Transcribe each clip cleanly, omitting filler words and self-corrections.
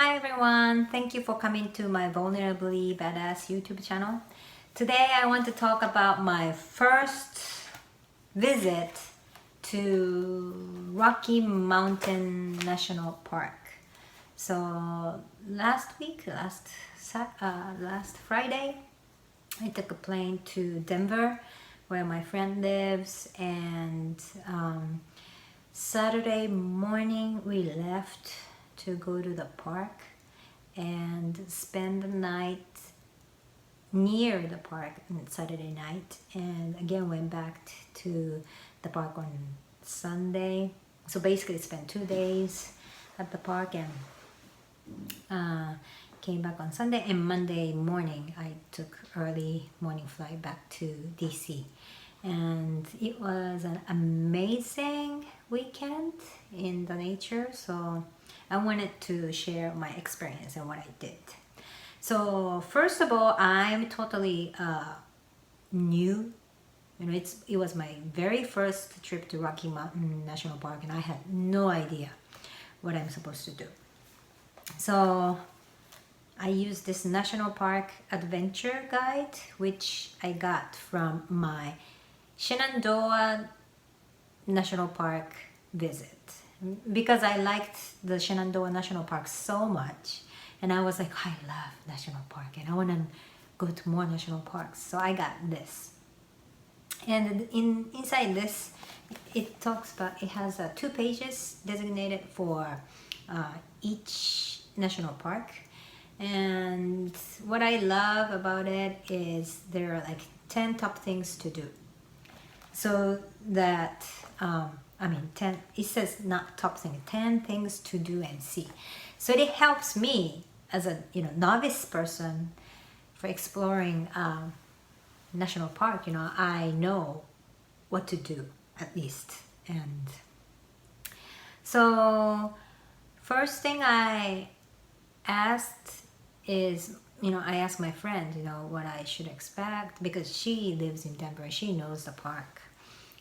Hi everyone, thank you for coming to my Vulnerably Badass YouTube channel. Today I want to talk about my first visit to Rocky Mountain National Park. So last Friday, I took a plane to Denver where my friend lives, and Saturday morning we left to go to the park and spend the night near the park on Saturday night, and again went back to the park on Sunday. So basically spent 2 days at the park and came back on Sunday, and Monday morning I took early morning flight back to DC. And it was an amazing weekend in the nature, so I wanted to share my experience and what I did. So first of all, I'm totally new. It was my very first trip to Rocky Mountain National Park, and I had no idea what I'm supposed to do. So I used this National Park Adventure Guide, which I got from my Shenandoah National Park visit, because I liked the Shenandoah National Park so much, and I was like, I love national park and I want to go to more national parks. So I got this, and inside this it talks about, it has 2 pages designated for each national park. And what I love about it is there are like 10 top things to do. So that 10, it says not top thing, 10 things to do and see. So it helps me as a novice person for exploring national park. I know what to do at least. And so first thing I asked is, I asked my friend, what I should expect, because she lives in Denver, she knows the park.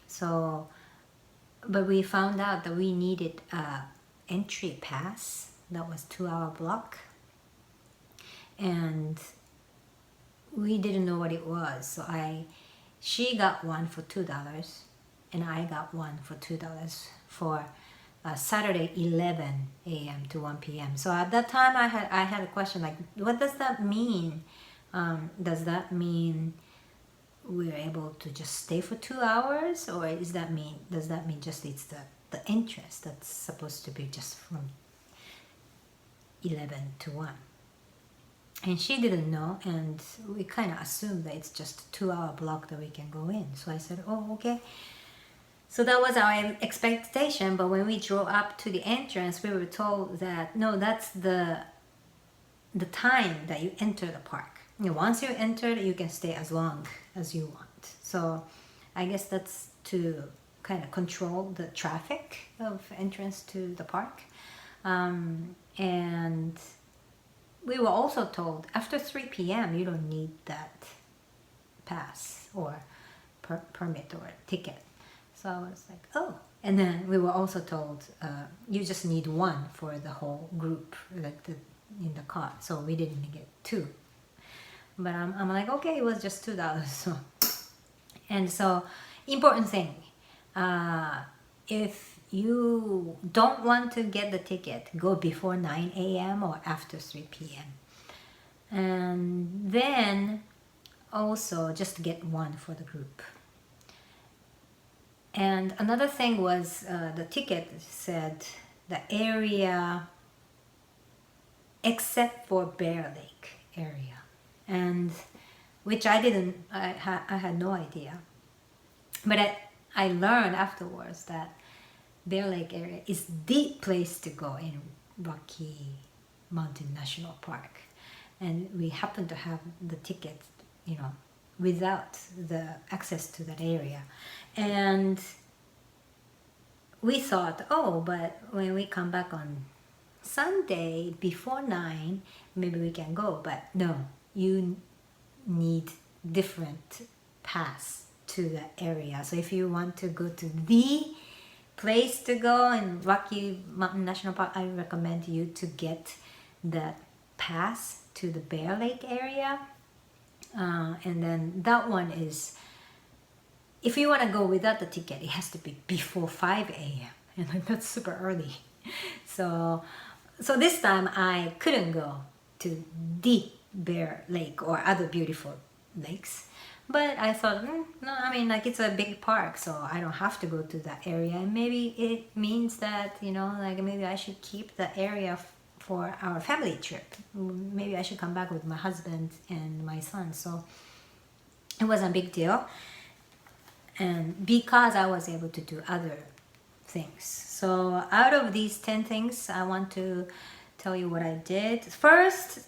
So, but we found out that we needed a entry pass that was 2-hour block, and we didn't know what it was. So she got one for $2 and I got one for $2 for Saturday 11 a.m. to 1 p.m. So at that time I had a question like, what does that mean? Does that mean we're able to just stay for 2 hours, or does that mean just it's the entrance that's supposed to be just from 11 to 1? And she didn't know, and we kind of assumed that it's just a 2-hour block that we can go in. So I said, oh, okay. So that was our expectation, but when we drove up to the entrance, we were told that no, that's the time that you enter the park. Once you enter, you can stay as long as you want. So I guess that's to kind of control the traffic of entrance to the park. And we were also told after 3 p.m. you don't need that pass or permit or ticket. So I was like, oh. And then we were also told you just need one for the whole group, like in the car. So we didn't get 2. But I'm like, okay, it was just $2. So, and so, important thing, if you don't want to get the ticket, go before 9 a.m. or after 3 p.m. And then also just get one for the group. And another thing was the ticket said the area except for Bearlake area, and which I had no idea. But I learned afterwards that Bearlake area is the place to go in Rocky Mountain National Park, and we happen to have the ticket, without the access to that area. And we thought, oh, but when we come back on Sunday before 9, maybe we can go. But no, you need different pass to the area. So if you want to go to the place to go in Rocky Mountain National Park, I recommend you to get that pass to the Bear Lake area. And then that one is, if you want to go without the ticket, it has to be before 5 a.m. and like that's super early. So this time I couldn't go to the Bear Lake or other beautiful lakes, but I thought, no, I mean, like, it's a big park, so I don't have to go to that area, and maybe it means that, you know, like, maybe I should keep the area for our family trip. Maybe I should come back with my husband and my son. So it wasn't a big deal, and because I was able to do other things. So out of these 10 things, I want to tell you what I did. First,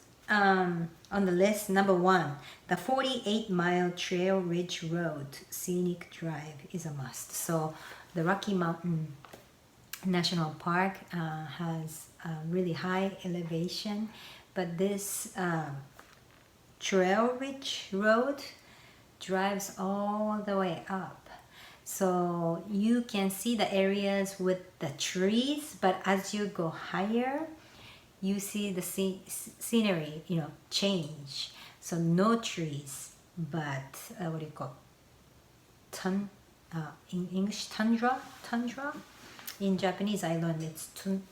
on the list, number 1, the 48-mile Trail Ridge Road scenic drive is a must. So the Rocky Mountain National Park has a really high elevation, but this Trail Ridge Road drives all the way up. So you can see the areas with the trees, but as you go higher, you see the scenery, you know, change. So no trees, but what do you call in English, tundra. In Japanese, I learned it's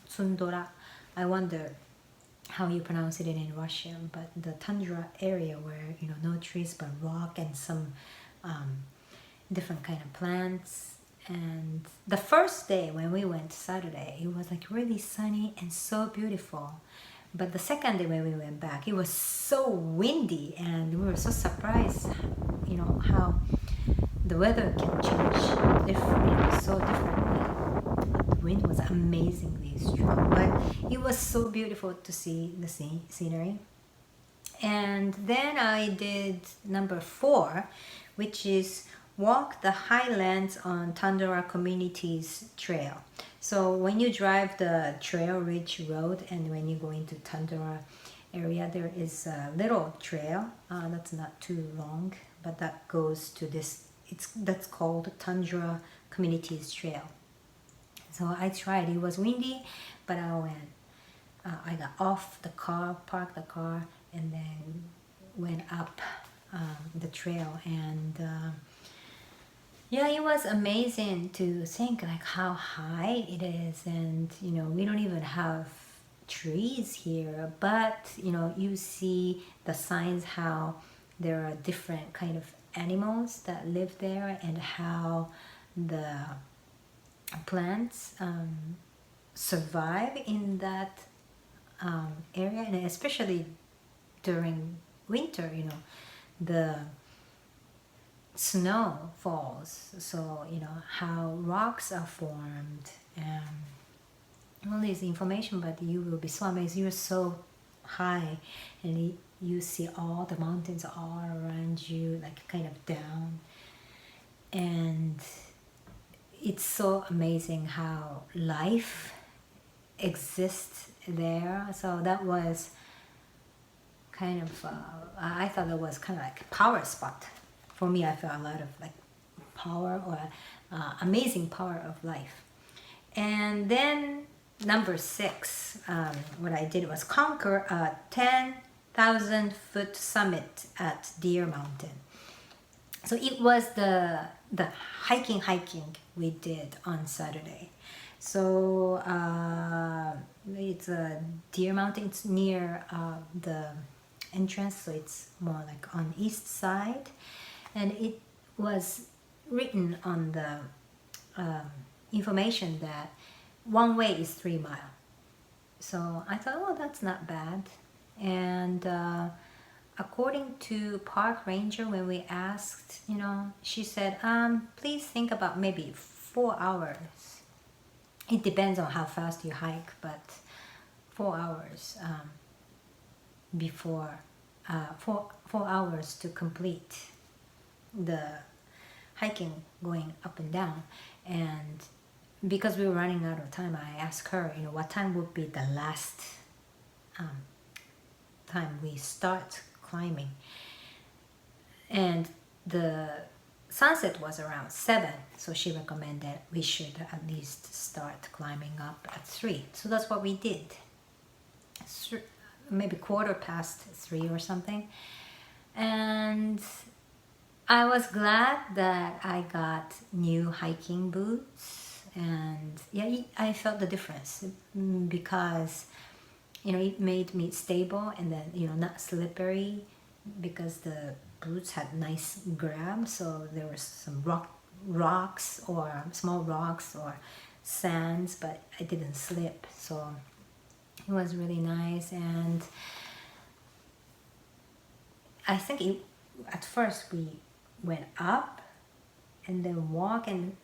tsundora. I wonder how you pronounce it in Russian, but the tundra area where, you know, no trees but rock and some different kind of plants. And the first day when we went, Saturday, it was like really sunny and so beautiful. But the second day when we went back, it was so windy, and we were so surprised, you know, how the weather can change differently, so differently. The wind was amazingly strong, but it was so beautiful to see the scenery. And then I did number 4, which is walk the highlands on tundracommunitiestrail. So when you drive the Trail Ridge Road and when you go into Tundra area, there is a little trail that's not too long, but that goes to this, that's called Tundra Communities Trail. So I tried. It was windy, but I got off the car, parked the car, and then went up the trail. And yeah, it was amazing to think like how high it is, and you know, we don't even have trees here, but you know, you see the signs how there are different kind of animals that live there, and how the plants survive in that area, and especially during winter, you know, the snow falls, so you know how rocks are formed, and all this information. But you will be so amazed. You're so high, and you see all the mountains all around you, like kind of down, and it's so amazing how life exists there. So that was kind of I thought that was kind of like a power spot for me. I felt a lot of like power, or amazing power of life. And then number 6, what I did was conquer a 10,000 foot summit at Deermountain. So it was the hiking we did on Saturday. So it's a Deermountain. It's near the entrance, so it's more like on the east side, and it was written on the information that one way is 3 miles. So I thought, oh, that's not bad. And according to park ranger, when we asked, you know, she said, please think about maybe 4 hours. It depends on how fast you hike, but 4 hours before 4 hours to complete the hiking going up and down. And because we were running out of time, I asked her, you know, what time would be the last time we start climbing. And the sunset was around 7, so she recommended we should at least start climbing up at 3. So that's what we did. maybe 3:15 or something. And I was glad that I got new hiking boots, and yeah, I felt the difference because it made me stable and then not slippery, because the boots had nice grab, so there was some rocks or small rocks or sands, but I didn't slip, so it was really nice. And I think at first we went up and then walk, and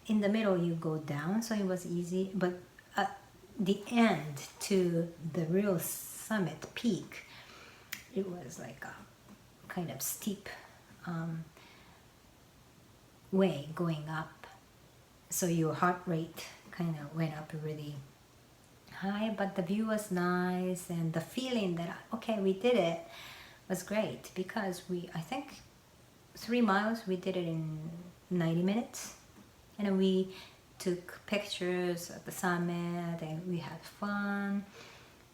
in the middle you go down, so it was easy, but at the end to the real summit peak, it was like a kind of steep way going up, so your heart rate kind of went up really high, but the view was nice, and the feeling that okay, we did it was great, because I think 3 miles we did it in 90 minutes, and then we took pictures at the summit and we had fun.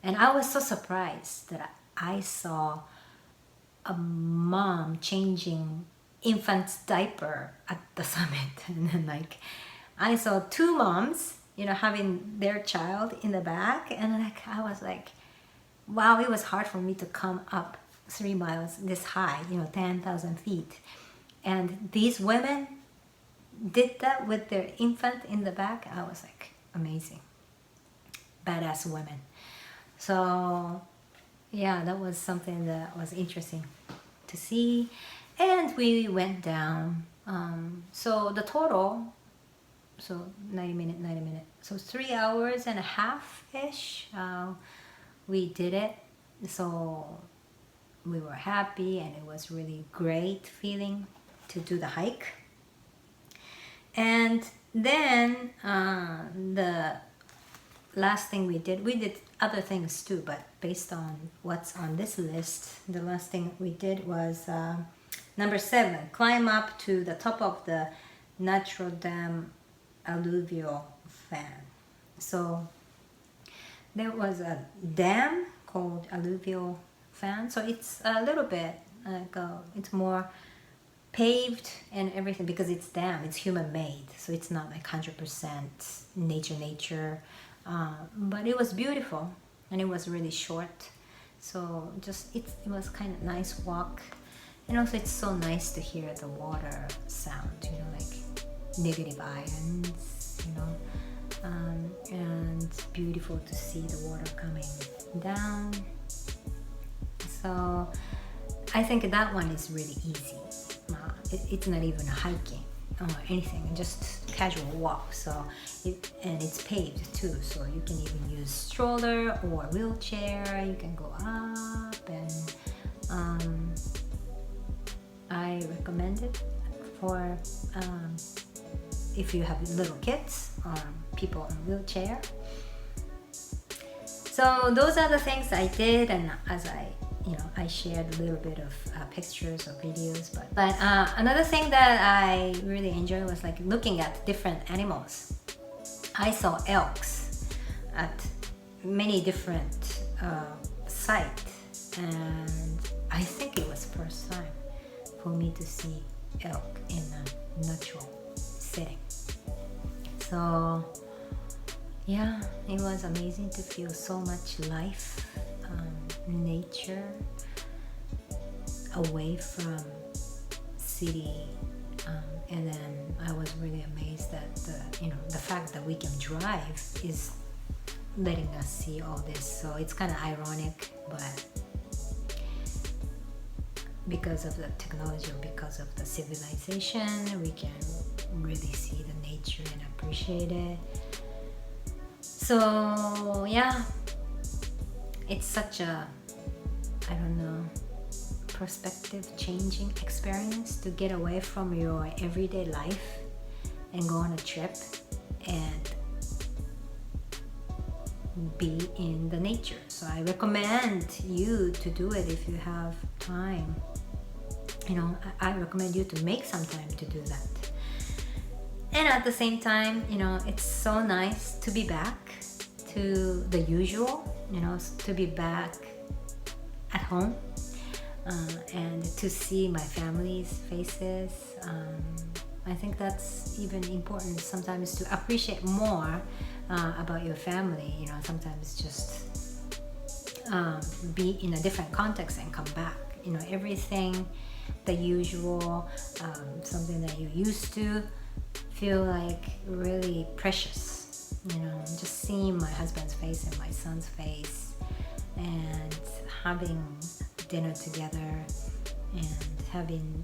And I was so surprised that I saw a mom changing infant's diaper at the summit, and then like I saw 2 moms having their child in the back, and I was like, wow, it was hard for me to come up 3 miles this high, 10,000 feet, and these women did that with their infant in the back. I was like, amazing, badass women. So yeah, that was something that was interesting to see. And we went down, so the total, so 90 minutes, so 3 hours and a half ish, we did it. So we were happy, and it was really great feeling to do the hike. And then the last thing we did other things too, but based on what's on this list, the last thing we did was number 7, climb up to the top of the natural dam alluvial fan. So there was a dam called alluvial fan, so it's a little bit like it's more paved and everything, because it's dam, it's human made, so it's not like 100% nature, but it was beautiful, and it was really short, so just it was kind of nice walk. And also it's so nice to hear the water sound, like negative ions, and it's beautiful to see the water coming down. So I think that one is really easy. It's not even hiking or anything, just casual walk. So and it's paved too, so you can even use stroller or wheelchair. You can go up, and I recommend it for if you have little kids or people in wheelchair. So those are the things I did, and as I shared a little bit of pictures or videos, but another thing that I really enjoyed was like looking at different animals. I saw elks at many different sites, and I think it was first time for me to see elk in a natural setting. So yeah, it was amazing to feel so much life, nature, away from city, and then I was really amazed that the fact that we can drive is letting us see all this. So it's kind of ironic, but because of the technology or because of the civilization, we can really see the nature and appreciate it. So yeah, it's such a, I don't know, perspective changing experience to get away from your everyday life and go on a trip and be in the nature. So I recommend you to do it if you have time. I recommend you to make some time to do that. And at the same time, it's so nice to be back to to the usual, to be back at home and to see my family's faces. I think that's even important sometimes, to appreciate more about your family. Sometimes just be in a different context and come back. Everything, the usual, something that you used to feel like really precious. Just seeing my husband's face and my son's face and having dinner together and having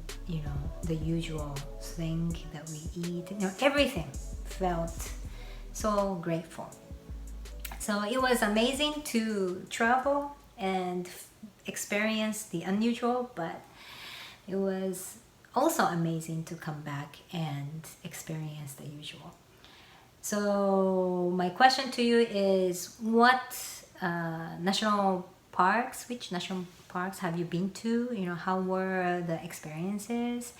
the usual thing that we eat, everything felt so grateful. So it was amazing to travel and experience the unusual, but it was also amazing to come back and experience the usual. So my question to you is, which national parks have you been to? How were the experiences,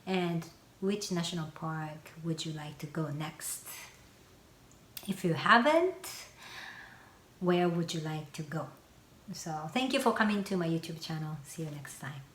and which national park would you like to go next? If you haven't, where would you like to go? So thank you for coming to my YouTube channel. See you next time.